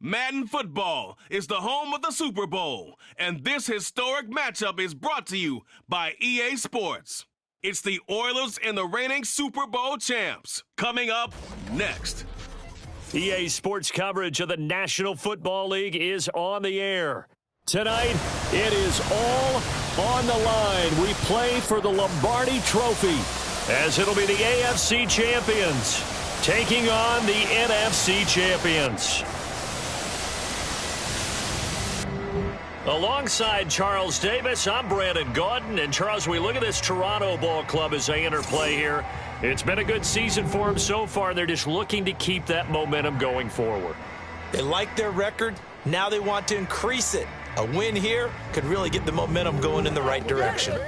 Madden Football is the home of the Super Bowl, and this historic matchup is brought to you by EA Sports. It's the Oilers and the reigning Super Bowl champs. Coming up next. EA Sports coverage of the National Football League is on the air. Tonight, it is all on the line. We play for the Lombardi Trophy, as it'll be the AFC champions taking on the NFC champions. Alongside Charles Davis, I'm Brandon Gaudin. And Charles, we look at this Toronto ball club as they enter play here. It's been a good season for them so far. They're just looking to keep that momentum going forward. They like their record. Now they want to increase it. A win here could really get the momentum going in the right direction.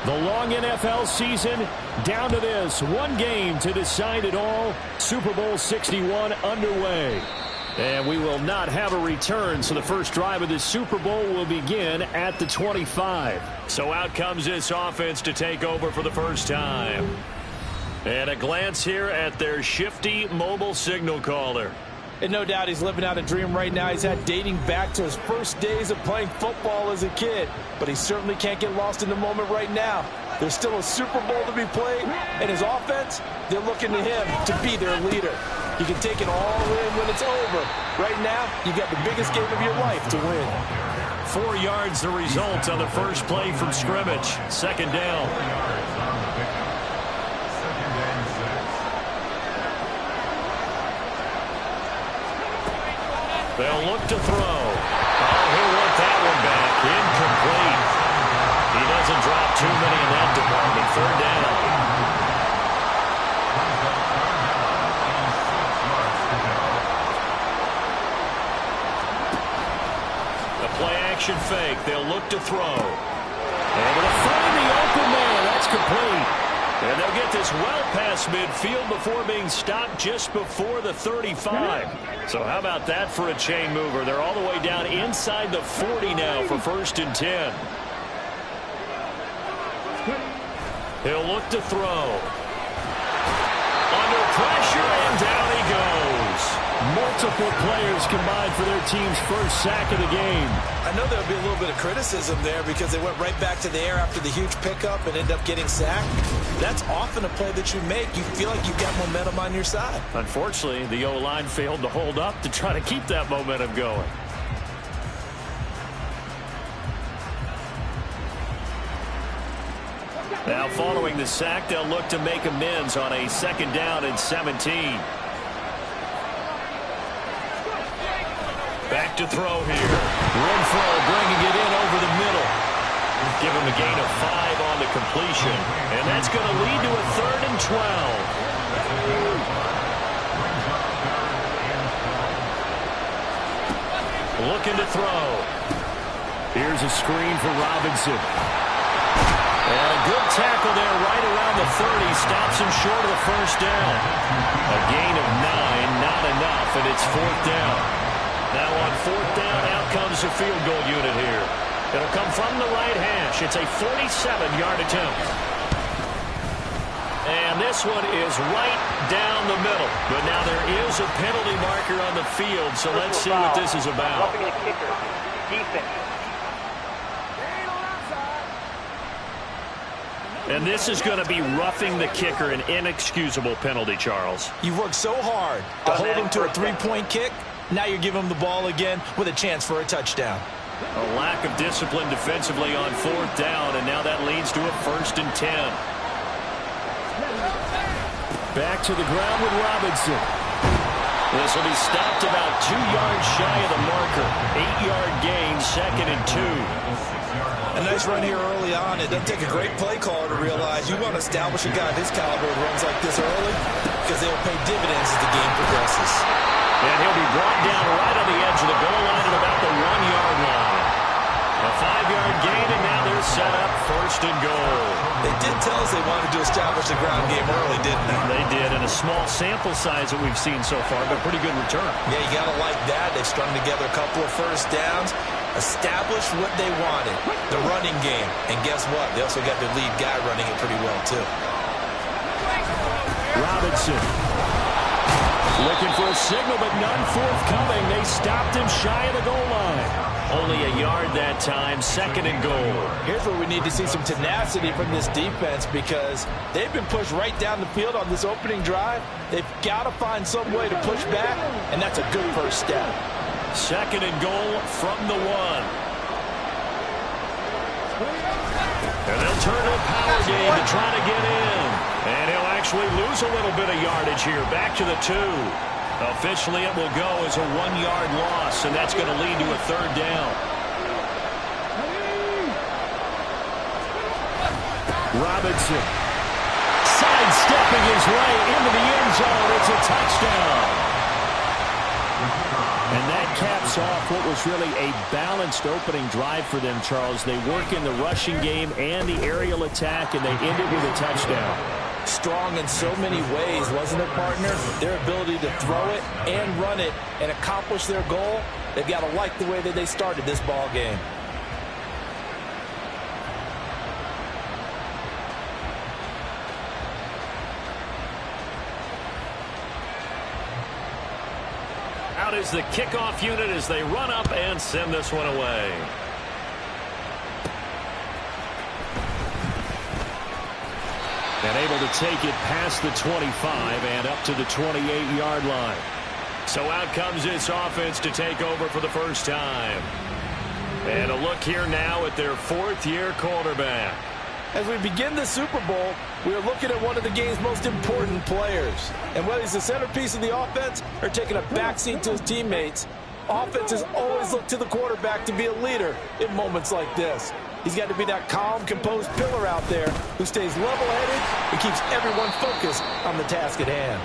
The long NFL season down to this. One game to decide it all. Super Bowl 61 underway. And we will not have a return, so the first drive of the Super Bowl will begin at the 25. So out comes this offense to take over for the first time. And a glance here at their shifty mobile signal caller. And no doubt he's living out a dream right now. He's had dating back to his first days of playing football as a kid. But he certainly can't get lost in the moment right now. There's still a Super Bowl to be played. And his offense, they're looking to him to be their leader. You can take it all in when it's over. Right now, you got the biggest game of your life to win. 4 yards the result on the first play from scrimmage. Second down. They'll look to throw. Oh, he'll want that one back. Incomplete. He doesn't drop too many in that department. Third down. A play-action fake. They'll look to throw. Able to find the open man. That's complete. And they'll get this well past midfield before being stopped just before the 35. So how about that for a chain mover? They're all the way down inside the 40 now for 1st and 10. He'll look to throw. Under pressure, and down he goes. Multiple players combined for their team's first sack of the game. I know there'll be a little bit of criticism there because they went right back to the air after the huge pickup and ended up getting sacked. That's often a play that you make. You feel like you've got momentum on your side. Unfortunately, the O-line failed to hold up to try to keep that momentum going. Now following the sack, they'll look to make amends on a 2nd down and 17. Back to throw here. Renfro bringing it in over the middle. Give him a gain of 5 on the completion. And that's going to lead to a 3rd and 12. Looking to throw. Here's a screen for Robinson. And a good tackle there right around the 30. Stops him short of the first down. A gain of 9, not enough, and it's 4th down. Now on 4th down, out comes the field goal unit here. It'll come from the right hash. It's a 47-yard attempt. And this one is right down the middle. But now there is a penalty marker on the field, so let's see what this is about. Roughing the kicker. Defense. And this is going to be roughing the kicker, an inexcusable penalty, Charles. You've worked so hard to hold him to a 3-point kick. Now you're giving him the ball again with a chance for a touchdown. A lack of discipline defensively on 4th down, and now that leads to a 1st and 10. Back to the ground with Robinson. This will be stopped about 2 yards shy of the marker. 8-yard gain, 2nd and 2. A nice run here early on. It doesn't take a great play caller to realize you want to establish a guy of his caliber with runs like this early because they'll pay dividends as the game progresses. And he'll be brought down right on the edge of the goal line at about the 1-yard line. A 5-yard gain, and now they're set up first and goal. They did tell us they wanted to establish the ground game early, didn't they? They did, in a small sample size that we've seen so far, but pretty good return. Yeah, you got to like that. They've strung together a couple of first downs, established what they wanted, the running game. And guess what? They also got their lead guy running it pretty well, too. Robinson. Looking for a signal, but none forthcoming. They stopped him shy of the goal line. Only a yard that time, second and goal. Here's where we need to see some tenacity from this defense because they've been pushed right down the field on this opening drive. They've got to find some way to push back, and that's a good first step. Second and goal from the 1. And they'll turn to a power game to try to get in. And he'll actually lose a little bit of yardage here, back to the 2. Officially, it will go as a 1-yard loss, and that's going to lead to a third down. Robinson sidestepping his way into the end zone. It's a touchdown. And that caps off what was really a balanced opening drive for them, Charles. They work in the rushing game and the aerial attack, and they end it with a touchdown. Strong in so many ways, wasn't it, partner? Their ability to throw it and run it and accomplish their goal, they've got to like the way that they started this ball game. Out is the kickoff unit as they run up and send this one away. And able to take it past the 25 and up to the 28-yard line. So out comes this offense to take over for the first time. And a look here now at their 4th-year quarterback. As we begin the Super Bowl, we are looking at one of the game's most important players. And whether he's the centerpiece of the offense or taking a backseat to his teammates, offenses always look to the quarterback to be a leader in moments like this. He's got to be that calm, composed pillar out there who stays level-headed and keeps everyone focused on the task at hand.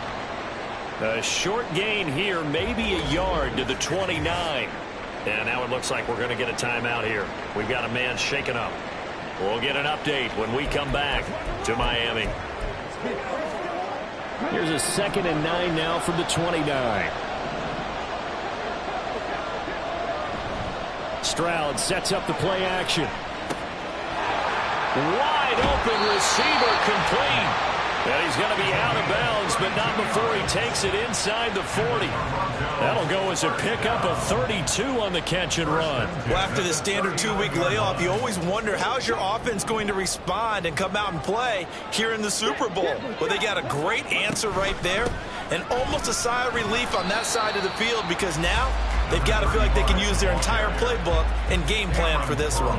A short gain here, maybe a yard to the 29. And now it looks like we're going to get a timeout here. We've got a man shaken up. We'll get an update when we come back to Miami. Here's a 2nd and 9 now from the 29. Stroud sets up the play action. Wide open receiver complete. And he's going to be out of bounds, but not before he takes it inside the 40. That'll go as a pickup of 32 on the catch and run. Well, after the standard 2-week layoff, you always wonder how's your offense going to respond and come out and play here in the Super Bowl. Well, they got a great answer right there and almost a sigh of relief on that side of the field because now they've got to feel like they can use their entire playbook and game plan for this one.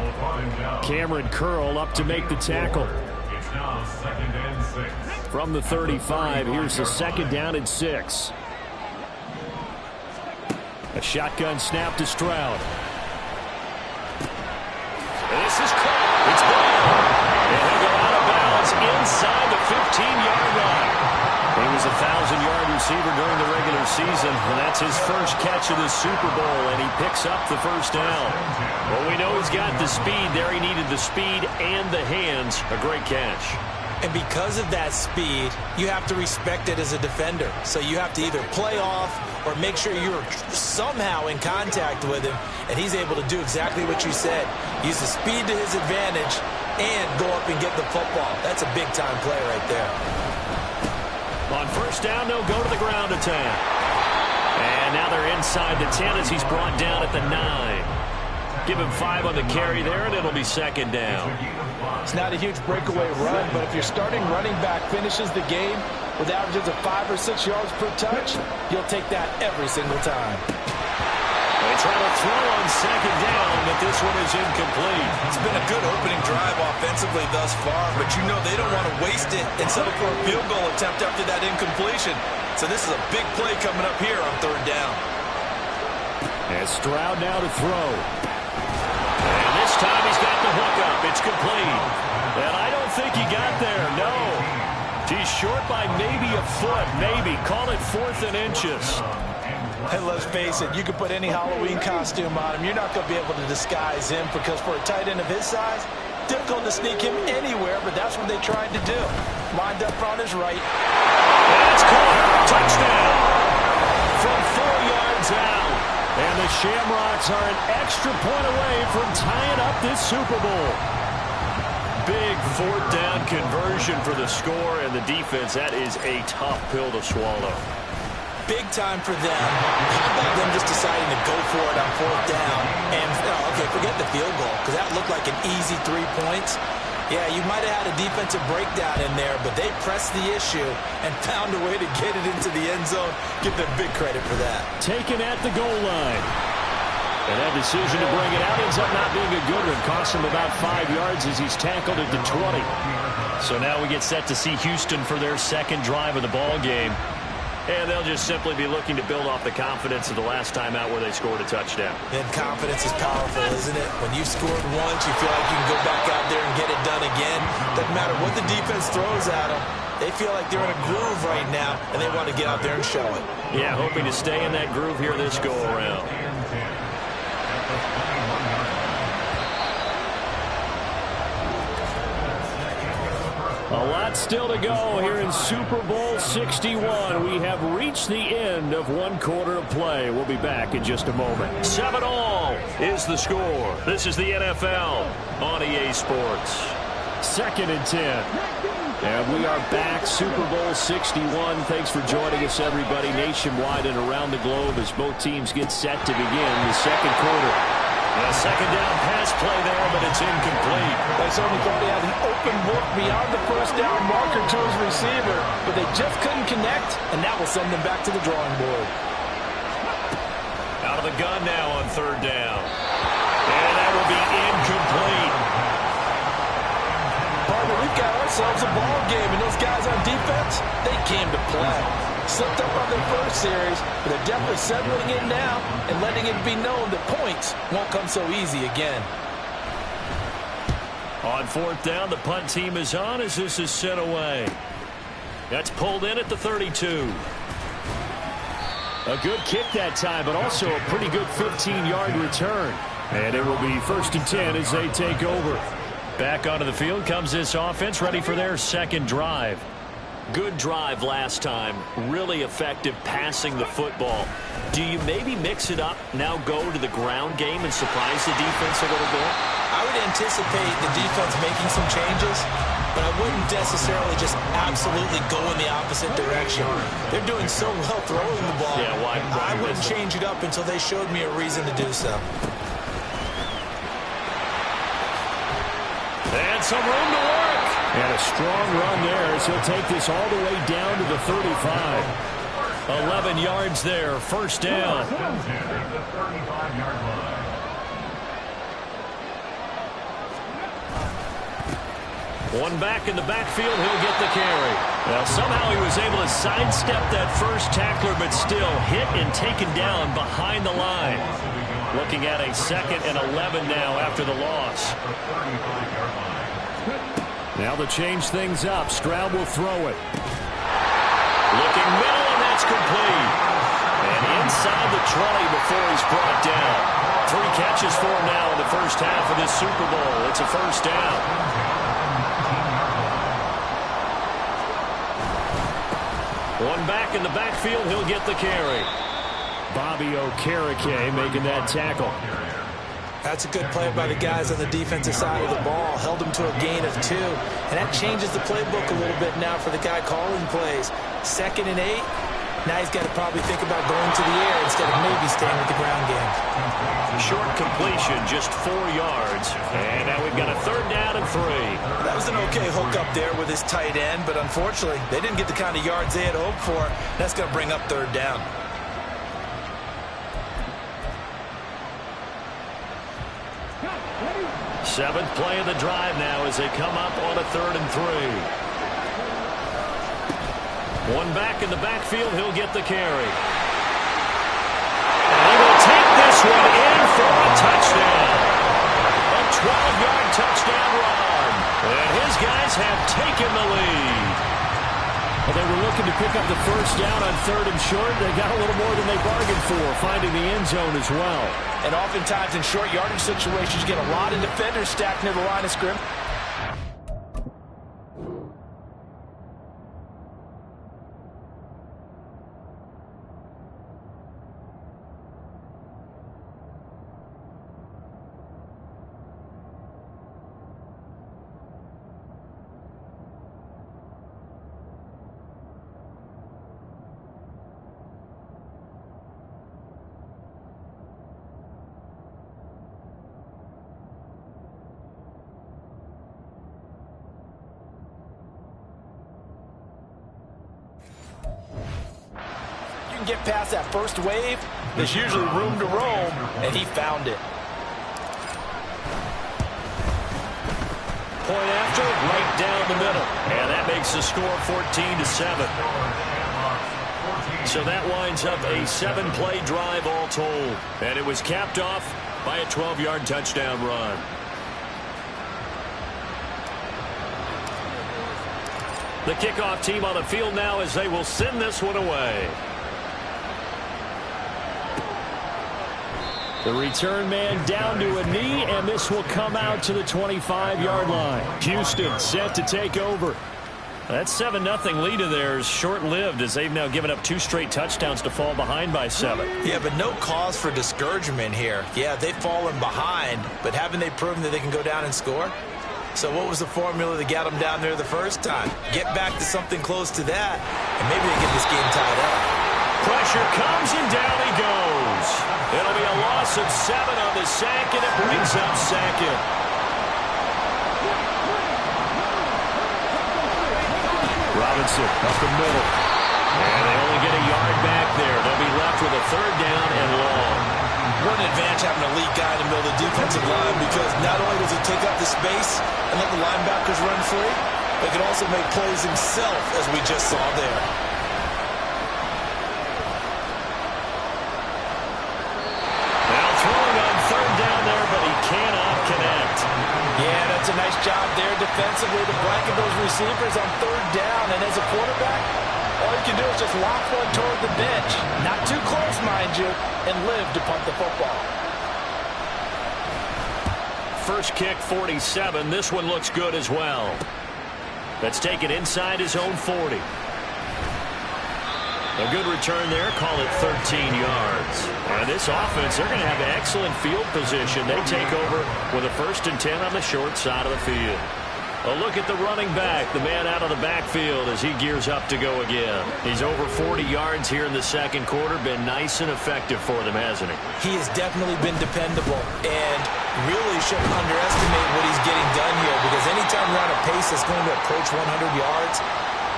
Cameron Curl up to make the tackle. It's now 2nd and 6. From the 35, here's the 2nd down and 6. A shotgun snap to Stroud. This is caught. It's gone. And he'll go out of bounds inside the 15-yard line. He was a 1,000-yard receiver during the regular season, and that's his first catch of the Super Bowl, and he picks up the first down. Well, we know he's got the speed there. He needed the speed and the hands. A great catch. And because of that speed, you have to respect it as a defender. So you have to either play off or make sure you're somehow in contact with him, and he's able to do exactly what you said. Use the speed to his advantage and go up and get the football. That's a big-time play right there. On first down, they'll go to the ground attack. And now they're inside the 10 as he's brought down at the 9. Give him 5 on the carry there, and it'll be 2nd down. It's not a huge breakaway run, but if your starting running back finishes the game with averages of 5 or 6 yards per touch, you'll take that every single time. They try to throw on 2nd down, but this one is incomplete. It's been a good opening drive offensively thus far, but you know they don't want to waste it and settle for a field goal attempt after that incompletion. So this is a big play coming up here on 3rd down. And Stroud now to throw. And this time he's got the the hookup. It's complete. And I don't think he got there, no. He's short by maybe a foot, maybe. Call it 4th and inches. Hey, let's face it, you can put any Halloween costume on him. You're not going to be able to disguise him because for a tight end of his size, difficult to sneak him anywhere, but that's what they tried to do. Lined up on his right. That's caught. Touchdown. From 4 yards out. And the Shamrocks are an extra point away from tying up this Super Bowl. Big 4th down conversion for the score, and the defense, that is a tough pill to swallow. Big time for them. How about them just deciding to go for it on 4th down? And, okay, forget the field goal, because that looked like an easy 3 points. Yeah, you might have had a defensive breakdown in there, but they pressed the issue and found a way to get it into the end zone. Give them big credit for that. Taken at the goal line. And that decision to bring it out ends up not being a good one. Cost him about 5 yards as he's tackled at the 20. So now we get set to see Houston for their second drive of the ball game. And they'll just simply be looking to build off the confidence of the last time out where they scored a touchdown. And confidence is powerful, isn't it? When you've scored once, you feel like you can go back out there and get it done again. Doesn't matter what the defense throws at them. They feel like they're in a groove right now, and they want to get out there and show it. Yeah, hoping to stay in that groove here this go-around. A lot still to go here in Super Bowl 61. We have reached the end of 1 quarter of play. We'll be back in just a moment. 7-all is the score. This is the NFL on EA Sports. 2nd and 10. And we are back, Super Bowl 61. Thanks for joining us, everybody, nationwide and around the globe as both teams get set to begin the second quarter. A second down pass play there, but it's incomplete. They certainly thought he had an open look beyond the 1st down marker to his receiver, but they just couldn't connect, and that will send them back to the drawing board. Out of the gun now on 3rd down. And that will be incomplete. Partner, we've got ourselves a ball game, and those guys on defense, they came to play. Slipped up on their first series, but they're definitely settling in now and letting it be known that points won't come so easy again. On 4th down, the punt team is on as this is sent away. That's pulled in at the 32. A good kick that time, but also a pretty good 15-yard return. And it will be 1st and 10 as they take over. Back onto the field comes this offense, ready for their second drive. Good drive last time. Really effective passing the football. Do you maybe mix it up, now go to the ground game and surprise the defense a little bit? I would anticipate the defense making some changes, but I wouldn't necessarily just absolutely go in the opposite direction. They're doing so well throwing the ball. Yeah, why I wouldn't change it up until they showed me a reason to do so. And some room to work. And a strong run there as he'll take this all the way down to the 35. 11 yards there, 1st down. One back in the backfield, he'll get the carry. Well, somehow he was able to sidestep that first tackler, but still hit and taken down behind the line. Looking at a 2nd and 11 now after the loss. Now to change things up, Stroud will throw it. Looking middle, and that's complete. And inside the 20 before he's brought down. 3 catches for him now in the first half of this Super Bowl. It's a 1st down. One back in the backfield, he'll get the carry. Bobby Okereke making that tackle. That's a good play by the guys on the defensive side of the ball. Held him to a gain of 2. And that changes the playbook a little bit now for the guy calling plays. 2nd and 8. Now he's got to probably think about going to the air instead of maybe staying with the ground game. Short completion, just 4 yards. And now we've got a 3rd down and 3. That was an okay hook up there with his tight end, but unfortunately, they didn't get the kind of yards they had hoped for. That's going to bring up 3rd down. Seventh play of the drive now as they come up on a 3rd and 3. One back in the backfield, he'll get the carry. And he will take this one in for a touchdown. A 12-yard touchdown run. And his guys have taken the lead. Well, they were looking to pick up the first down on 3rd and short. They got a little more than they bargained for, finding the end zone as well. And oftentimes in short yardage situations, you get a lot of defenders stacked near the line of scrimmage. Get past that first wave, there's usually room to roam, and he found it. Point after, right down the middle. And that makes the score 14-7. So that winds up a 7-play drive all told. And it was capped off by a 12-yard touchdown run. The kickoff team on the field now as they will send this one away. The return man down to a knee, and this will come out to the 25-yard line. Houston set to take over. That 7-0 lead of theirs short-lived as they've now given up 2 straight touchdowns to fall behind by 7. Yeah, but no cause for discouragement here. Yeah, they've fallen behind, but haven't they proven that they can go down and score? So what was the formula that got them down there the first time? Get back to something close to that, and maybe they get this game tied up. Pressure comes, and down he goes. It'll be a loss of 7 on the sack, and it brings up 2nd. Robinson up the middle. And they only get a yard back there. They'll be left with a 3rd down and long. What an advantage having an elite guy in the middle of the defensive line, because not only does he take up the space and let the linebackers run free, but he can also make plays himself, as we just saw there. A nice job there defensively to blanket those receivers on 3rd down, and as a quarterback, all you can do is just lock one toward the bench. Not too close, mind you, and live to punt the football. First kick, 47. This one looks good as well. That's taken inside his own 40. A good return there, call it 13 yards. And this offense, they're going to have excellent field position. They take over with a 1st and 10 on the short side of the field. A look at the running back, the man out of the backfield as he gears up to go again. He's over 40 yards here in the 2nd quarter. Been nice and effective for them, hasn't he? He has definitely been dependable, and really shouldn't underestimate what he's getting done here, because anytime you're on a pace that's going to approach 100 yards,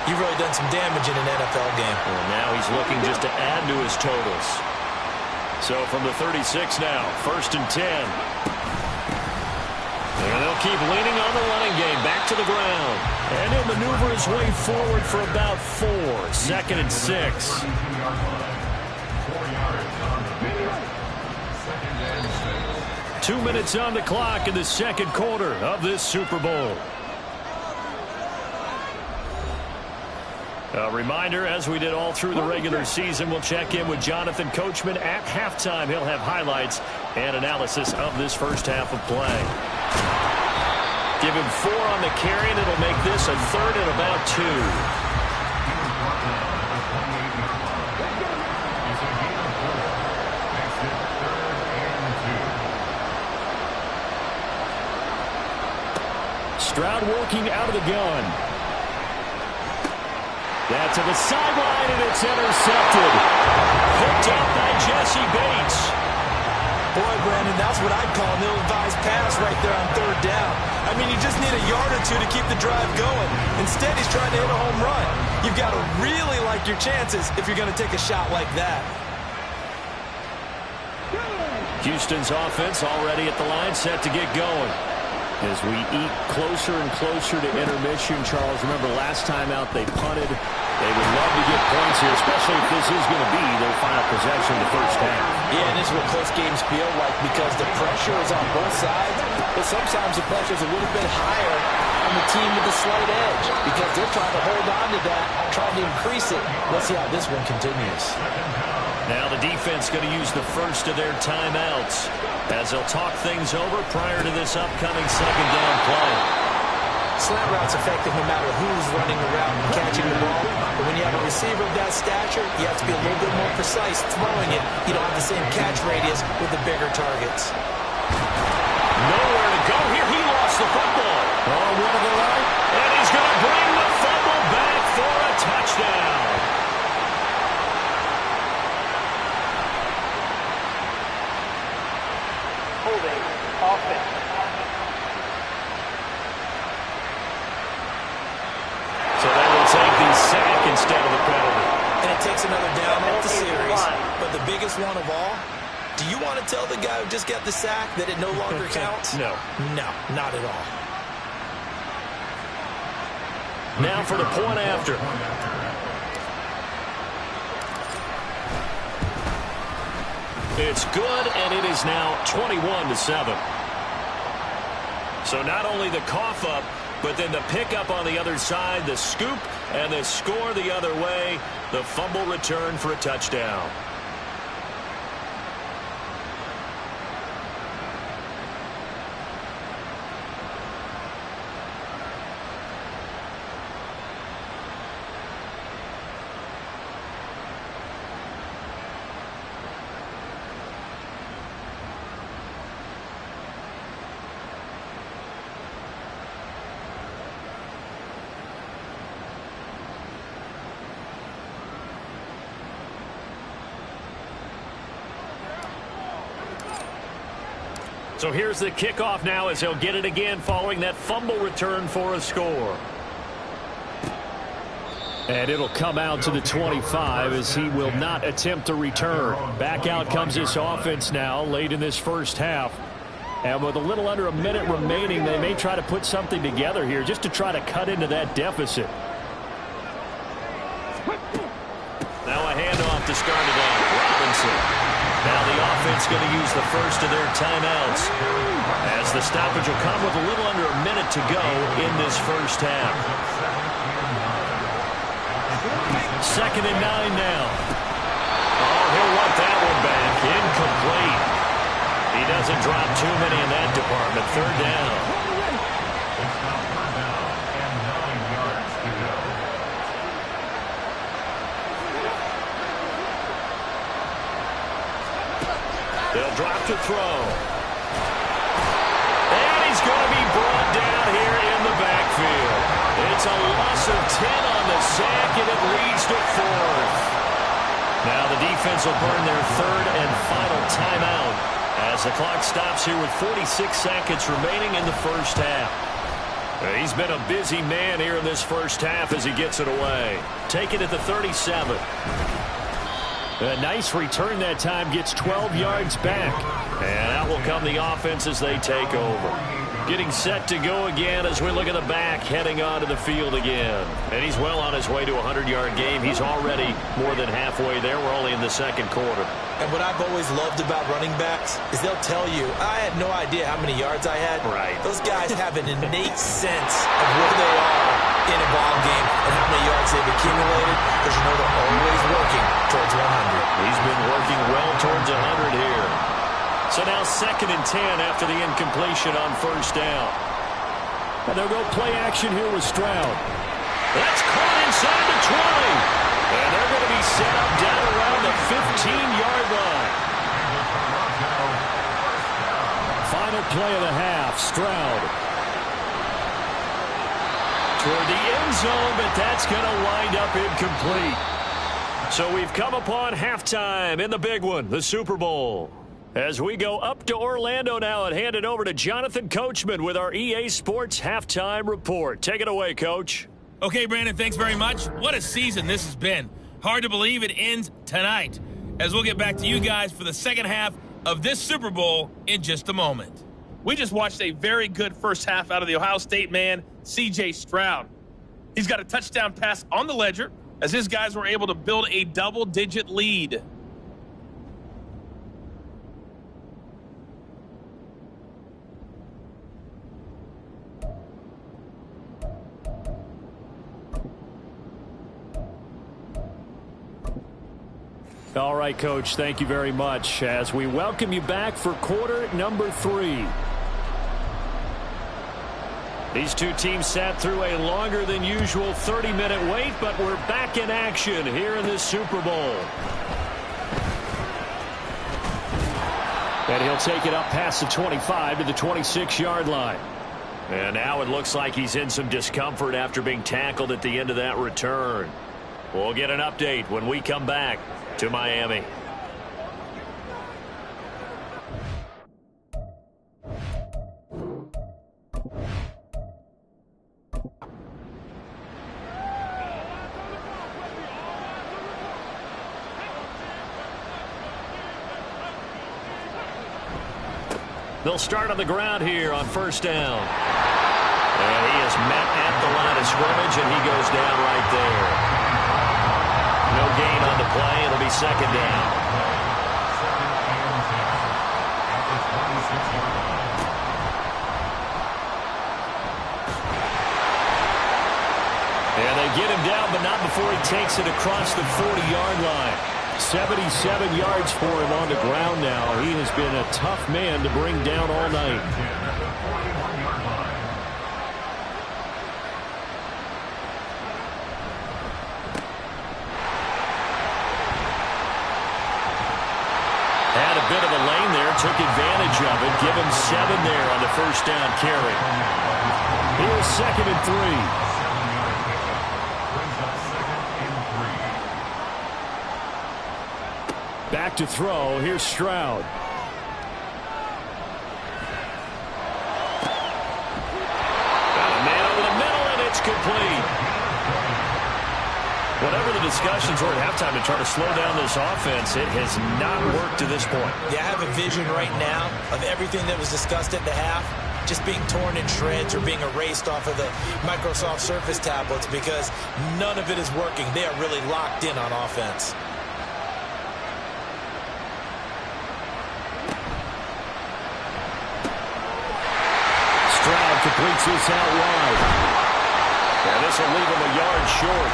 you've really done some damage in an NFL game. Well, now he's looking just to add to his totals. So from the 36 now, 1st and 10. And they'll keep leaning on the running game. Back to the ground. And he'll maneuver his way forward for about 4. 2nd and 6. 2 minutes on the clock in the 2nd quarter of this Super Bowl. A reminder, as we did all through the regular season, we'll check in with Jonathan Coachman at halftime. He'll have highlights and analysis of this first half of play. Give him 4 on the carry, and it'll make this a 3rd and about 2. Stroud working out of the gun. That's to the sideline, and it's intercepted. Picked up by Jesse Bates. Boy, Brandon, that's what I'd call an ill-advised pass right there on 3rd down. I mean, you just need a yard or 2 to keep the drive going. Instead, he's trying to hit a home run. You've got to really like your chances if you're going to take a shot like that. Houston's offense already at the line, set to get going. As we eat closer and closer to intermission, Charles, remember last time out they punted. They would love to get points here, especially if this is going to be their final possession in the first half. Yeah, and this is what close games feel like because the pressure is on both sides, but sometimes the pressure is a little bit higher on the team with the slight edge because they're trying to hold on to that, trying to increase it. Let's see how this one continues. Now the defense going to use the first of their timeouts as they'll talk things over prior to this upcoming second down play. Slant route's effective no matter who's running the route and catching the ball. But when you have a receiver of that stature, you have to be a little bit more precise throwing it. You don't have the same catch radius with the bigger targets. Nowhere to go here. He lost the football. Oh, one to the right. And he's going to bring the fumble back for a touchdown. Holding offense. So they will take the sack instead of the penalty. And it takes another down off the series. But the biggest one of all, do you want to tell the guy who just got the sack that it no longer counts? No. No, not at all. Now for the point after. It's good, and it is now 21-7. So not only the cough up, but then the pickup on the other side, the scoop, and the score the other way, the fumble return for a touchdown. So here's the kickoff now as he'll get it again following that fumble return for a score. And it'll come out to the 25 as he will not attempt to return. Back out comes this offense now late in this first half. And with a little under a minute remaining, they may try to put something together here just to try to cut into that deficit. Now a handoff to start it out. Robinson. Now the offense going to use the first of their timeouts as the stoppage will come with a little under a minute to go in this first half. 2nd and 9 now. Oh, he'll want that one back. Incomplete. He doesn't drop too many in that department. 3rd down. They'll drop to throw. And he's going to be brought down here in the backfield. It's a loss of 10 on the sack, and it leads to 4th. Now the defense will burn their 3rd and final timeout as the clock stops here with 46 seconds remaining in the first half. He's been a busy man here in this first half as he gets it away. Take it at the 37. A nice return that time, gets 12 yards back. And out will come the offense as they take over. Getting set to go again as we look at the back, heading onto the field again. And he's well on his way to a 100-yard game. He's already more than halfway there. We're only in the second quarter. And what I've always loved about running backs is they'll tell you, I had no idea how many yards I had. Right. Those guys have an innate sense of where they are in a ball game and how many yards they've accumulated because you know they're always working towards 100. He's been working well towards 100 here. So now 2nd and 10 after the incompletion on 1st down. And they'll go play action here with Stroud. That's caught inside the 20. And they're going to be set up down around the 15-yard line. Final play of the half, Stroud. Toward the end zone, but that's going to wind up incomplete. So we've come upon halftime in the big one, the Super Bowl. As we go up to Orlando now and hand it over to Jonathan Coachman with our EA Sports Halftime Report. Take it away, Coach. Okay, Brandon, thanks very much. What a season this has been. Hard to believe it ends tonight, as we'll get back to you guys for the second half of this Super Bowl in just a moment. We just watched a very good first half out of the Ohio State man, C.J. Stroud. He's got a touchdown pass on the ledger as his guys were able to build a double-digit lead. All right, Coach, thank you very much as we welcome you back for quarter number 3. These two teams sat through a longer than usual 30-minute wait, but we're back in action here in this Super Bowl. And he'll take it up past the 25 to the 26-yard line. And now it looks like he's in some discomfort after being tackled at the end of that return. We'll get an update when we come back to Miami. They'll start on the ground here on first down. And he is met at the line of scrimmage, and he goes down right there. No gain on the play. It'll be second down. And they get him down, but not before he takes it across the 40-yard line. 77 yards for him on the ground now. He has been a tough man to bring down all night. Had a bit of a lane there, took advantage of it. Give him 7 there on the first down carry. Here's second and 3. Back to throw. Here's Stroud. Got a man over the middle, and it's complete. Whatever the discussions were at halftime to try to slow down this offense, it has not worked to this point. Yeah, I have a vision right now of everything that was discussed at the half just being torn in shreds or being erased off of the Microsoft Surface tablets because none of it is working. They are really locked in on offense. Completes this out wide. And this will leave him a yard short.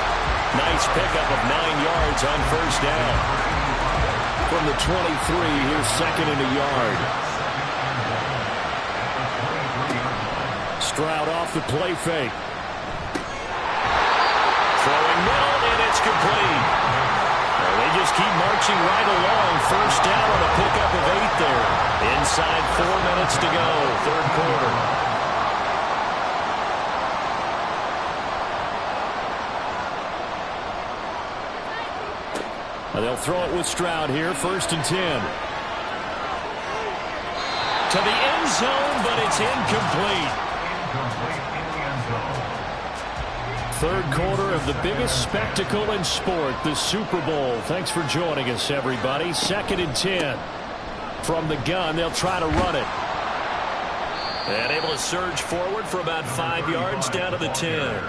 Nice pickup of 9 yards on first down. From the 23, here's second and a yard. Stroud off the play fake. Throwing middle, and it's complete. Well, they just keep marching right along. First down on a pickup of 8 there. Inside 4 minutes to go, third quarter. They'll throw it with Stroud here, first and 10. To the end zone, but it's incomplete. Third quarter of the biggest spectacle in sport, the Super Bowl. Thanks for joining us, everybody. Second and 10. From the gun, they'll try to run it. And able to surge forward for about 5 yards down to the 10.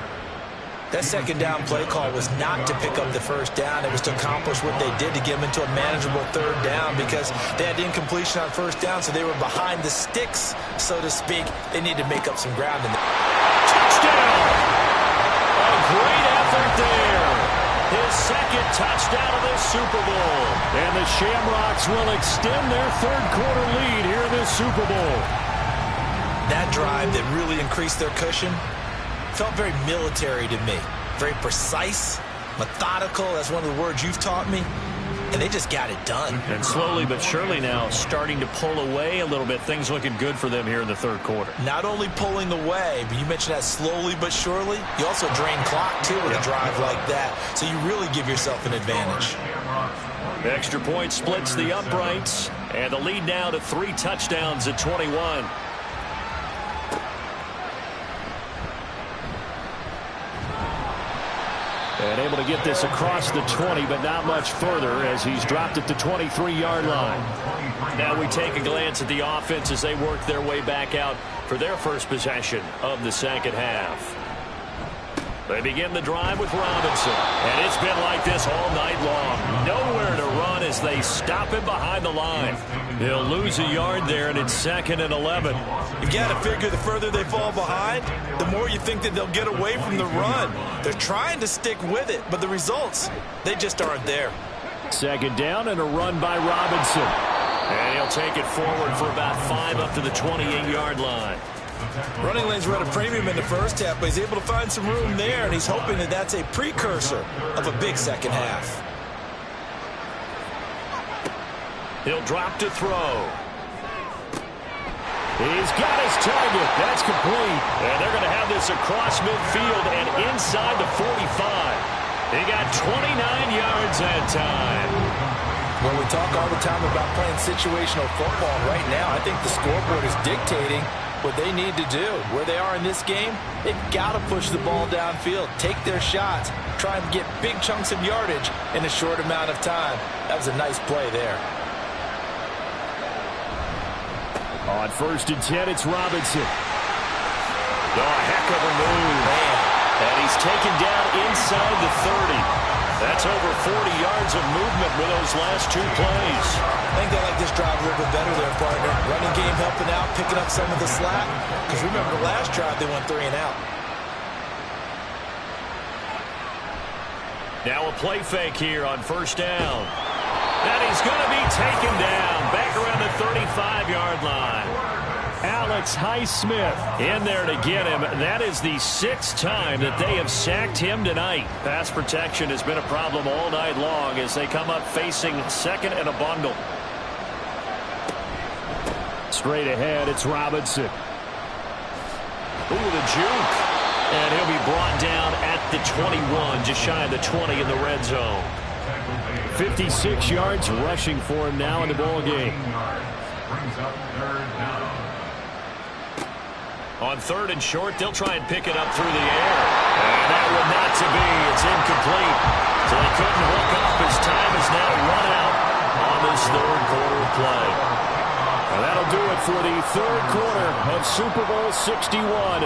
That second down play call was not to pick up the first down. It was to accomplish what they did to get them into a manageable third down because they had incompletion on first down, so they were behind the sticks, so to speak. They need to make up some ground. Touchdown! A great effort there. His second touchdown of this Super Bowl. And the Shamrocks will extend their third quarter lead here in this Super Bowl. That drive that really increased their cushion felt very military to me. Very precise, methodical. That's one of the words you've taught me. And they just got it done. And slowly but surely now starting to pull away a little bit. Things looking good for them here in the third quarter. Not only pulling away, but you mentioned that slowly but surely. You also drain clock, too, with a drive like that. So you really give yourself an advantage. Extra point splits the uprights. And the lead now to 3 touchdowns at 21. And able to get this across the 20, but not much further as he's dropped it to 23-yard line. Now we take a glance at the offense as they work their way back out for their first possession of the second half. They begin the drive with Robinson. And it's been like this all night long. Nowhere to run as they stop him behind the line. He'll lose a yard there, and it's 2nd and 11. You got to figure the further they fall behind, the more you think that they'll get away from the run. They're trying to stick with it, but the results, they just aren't there. 2nd down and a run by Robinson. And he'll take it forward for about 5 up to the 28-yard line. Running lanes were at a premium in the first half, but he's able to find some room there, and he's hoping that that's a precursor of a big second half. He'll drop to throw. He's got his target. That's complete. And they're going to have this across midfield and inside the 45. He got 29 yards that time. Well, we talk all the time about playing situational football. Right now, I think the scoreboard is dictating what they need to do. Where they are in this game, they've got to push the ball downfield, take their shots, try and get big chunks of yardage in a short amount of time. That was a nice play there. On 1st and 10, it's Robinson. Oh, a heck of a move. Man. And he's taken down inside the 30. That's over 40 yards of movement with those last 2 plays. I think they like this drive a little bit better there, partner. Running game helping out, picking up some of the slack. Because remember the last drive, they went 3 and out. Now a play fake here on 1st down. And he's going to be taken down back around the 35-yard line. Alex Highsmith in there to get him. That is the 6th time that they have sacked him tonight. Pass protection has been a problem all night long as they come up facing 2nd and a bundle. Straight ahead, it's Robinson. Ooh, the juke. And he'll be brought down at the 21, just shy of the 20 in the red zone. 56 yards rushing for him now in the ball game. On 3rd and short, they'll try and pick it up through the air. And that one not to be. It's incomplete. So they couldn't hook up. His time is now run out on this 3rd quarter play. And that'll do it for the 3rd quarter of Super Bowl 61.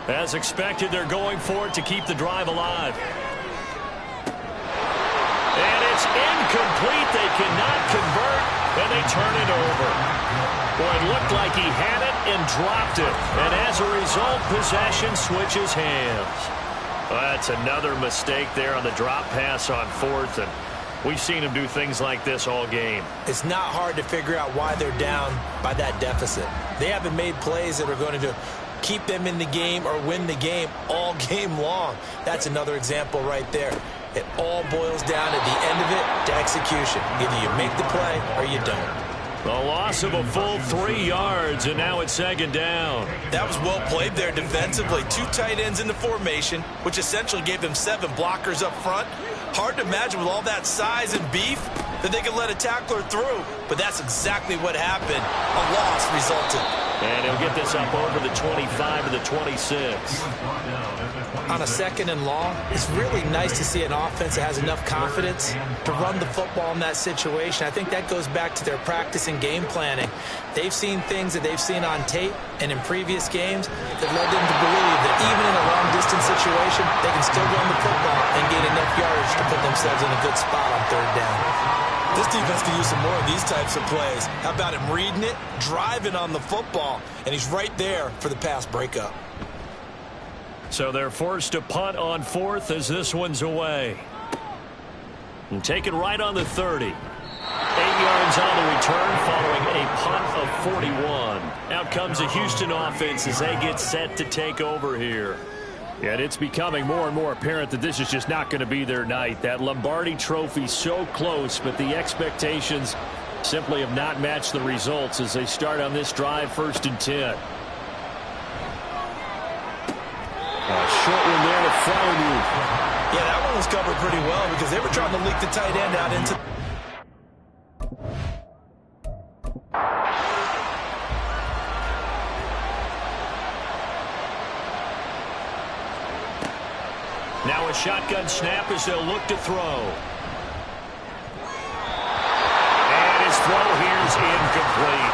As expected, they're going for it to keep the drive alive. And it's incomplete. They cannot convert, and they turn it over. Boy, it looked like he had it and dropped it. And as a result, possession switches hands. Well, that's another mistake there on the drop pass on 4th, and we've seen him do things like this all game. It's not hard to figure out why they're down by that deficit. They haven't made plays that are going to keep them in the game or win the game all game long. That's another example right there. It all boils down at the end of it to execution. Either you make the play or you don't. A loss of a full 3 yards, and now it's 2nd down. That was well played there defensively. 2 tight ends in the formation, which essentially gave them 7 blockers up front. Hard to imagine with all that size and beef that they could let a tackler through, but that's exactly what happened. A loss resulted. And he'll get this up over the 25 to the 26. On a 2nd and long, it's really nice to see an offense that has enough confidence to run the football in that situation. I think that goes back to their practice and game planning. They've seen things that they've seen on tape and in previous games that led them to believe that even in a long-distance situation, they can still run the football and gain enough yardage to put themselves in a good spot on 3rd down. This defense could use some more of these types of plays. How about him reading it, driving on the football, and he's right there for the pass breakup. So they're forced to punt on 4th as this one's away. And taken right on the 30. 8 yards on the return following a punt of 41. Out comes the Houston offense as they get set to take over here. And it's becoming more and more apparent that this is just not going to be their night. That Lombardi trophy so close, but the expectations simply have not matched the results as they start on this drive 1st and 10. A short one there to Freiermuth. Yeah, that one was covered pretty well because they were trying to leak the tight end out into... Now a shotgun snap as they'll look to throw. And his throw here is incomplete.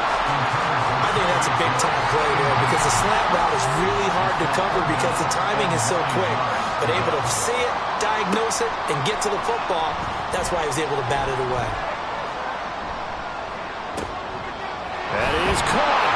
I think that's a big-time play there because the slant route is really hard to cover because the timing is so quick. But able to see it, diagnose it, and get to the football, that's why he was able to bat it away. That is caught.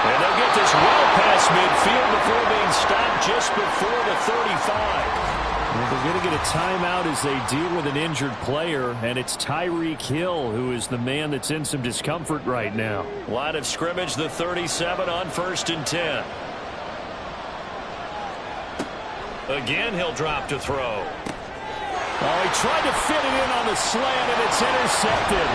And they'll get this well past midfield before being stopped just before the 35. Well, they're going to get a timeout as they deal with an injured player, and it's Tyreek Hill who is the man that's in some discomfort right now. Line of scrimmage, the 37 on 1st and 10. Again, he'll drop to throw. Oh, he tried to fit it in on the slant, and it's intercepted.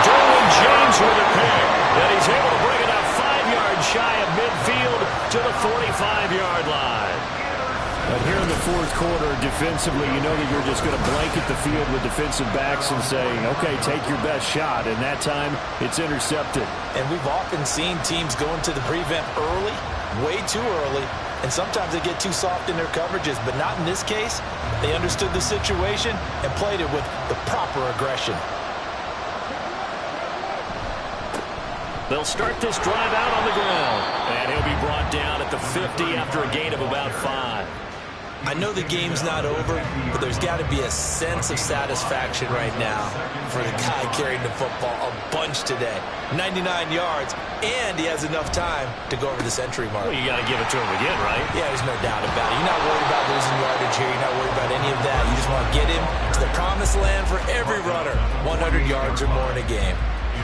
Derwin James with a pick, and he's able to bring it up 5 yards shy of midfield to the 45-yard line. But here in the fourth quarter, defensively, you know that you're just going to blanket the field with defensive backs and say, okay, take your best shot. And that time, it's intercepted. And we've often seen teams go into the prevent early, way too early, and sometimes they get too soft in their coverages. But not in this case. They understood the situation and played it with the proper aggression. They'll start this drive out on the ground. And he'll be brought down at the 50 after a gain of about 5. I know the game's not over, but there's got to be a sense of satisfaction right now for the guy carrying the football a bunch today. 99 yards, and he has enough time to go over the century mark. Well, you got to give it to him again, right? Yeah, there's no doubt about it. You're not worried about losing yardage here. You're not worried about any of that. You just want to get him to the promised land for every runner. 100 yards or more in a game.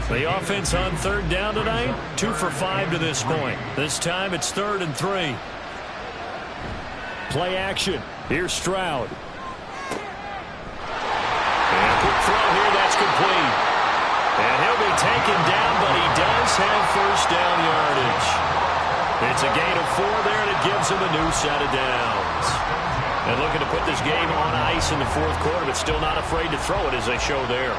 The offense on 3rd down tonight, 2 for 5 to this point. This time it's 3rd and 3. Play action. Here's Stroud. And quick throw here, that's complete. And he'll be taken down, but he does have 1st down yardage. It's a gain of 4 there, and it gives him a new set of downs. And looking to put this game on ice in the fourth quarter, but still not afraid to throw it as they show there.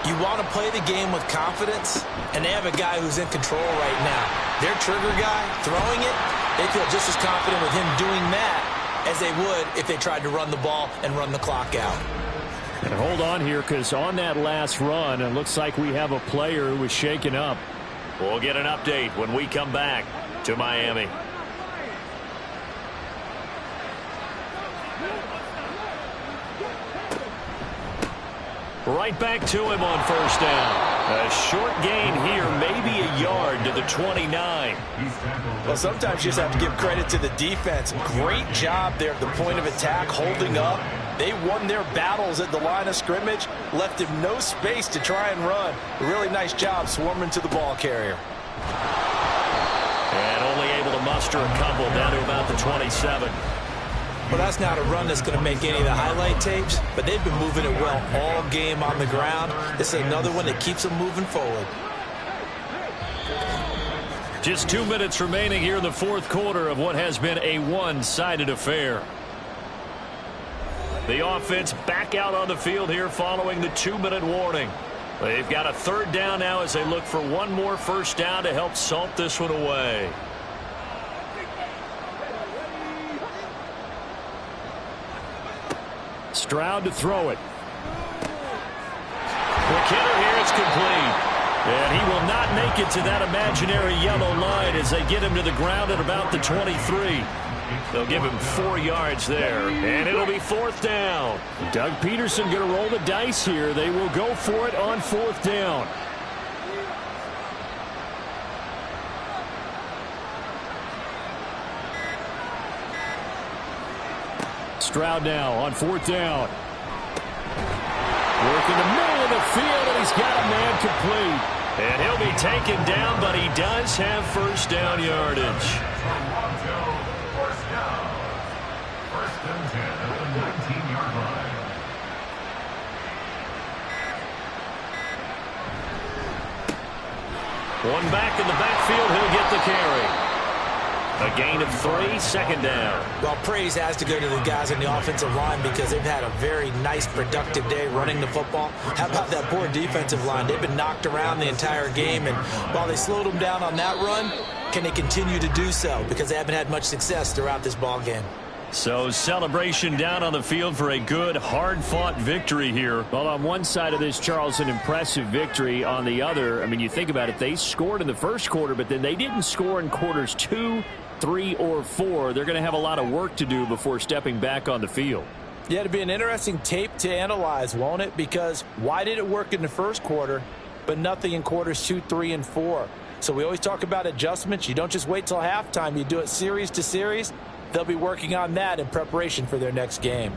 You want to play the game with confidence, and they have a guy who's in control right now. Their trigger guy, throwing it, they feel just as confident with him doing that as they would if they tried to run the ball and run the clock out. And hold on here, because on that last run, it looks like we have a player who was shaken up. We'll get an update when we come back to Miami. Right back to him on 1st down. A short gain here, maybe a yard to the 29. Well, sometimes you just have to give credit to the defense. Great job there at the point of attack, holding up. They won their battles at the line of scrimmage, left him no space to try and run. A really nice job swarming to the ball carrier. And only able to muster a couple down to about the 27. Well, that's not a run that's going to make any of the highlight tapes, but they've been moving it well all game on the ground. This is another one that keeps them moving forward. Just 2 minutes remaining here in the fourth quarter of what has been a one-sided affair. The offense back out on the field here following the 2-minute warning. They've got a 3rd down now as they look for one more 1st down to help salt this one away. Stroud to throw it. McKinnon here, it's complete. And he will not make it to that imaginary yellow line as they get him to the ground at about the 23. They'll give him 4 yards there, and it'll be 4th down. Doug Peterson going to roll the dice here. They will go for it on 4th down. Stroud now on 4th down. Working the middle of the field, and he's got a man complete. And he'll be taken down, but he does have 1st down yardage. 1st down. 1st and 10 at the 19-yard line. One back in the backfield, he'll get the carry. A gain of 3, second down. Well, praise has to go to the guys on the offensive line because they've had a very nice, productive day running the football. How about that poor defensive line? They've been knocked around the entire game, and while they slowed them down on that run, can they continue to do so? Because they haven't had much success throughout this ball game. So celebration down on the field for a good, hard-fought victory here. Well, on one side of this, Charles, an impressive victory. On the other, I mean, you think about it, they scored in the first quarter, but then they didn't score in quarters 2, 3, or 4. They're going to have a lot of work to do before stepping back on the field. Yeah, it'll be an interesting tape to analyze, won't it? Because why did it work in the first quarter, but nothing in quarters 2, 3, and 4? So we always talk about adjustments. You don't just wait till halftime. You do it series to series. They'll be working on that in preparation for their next game.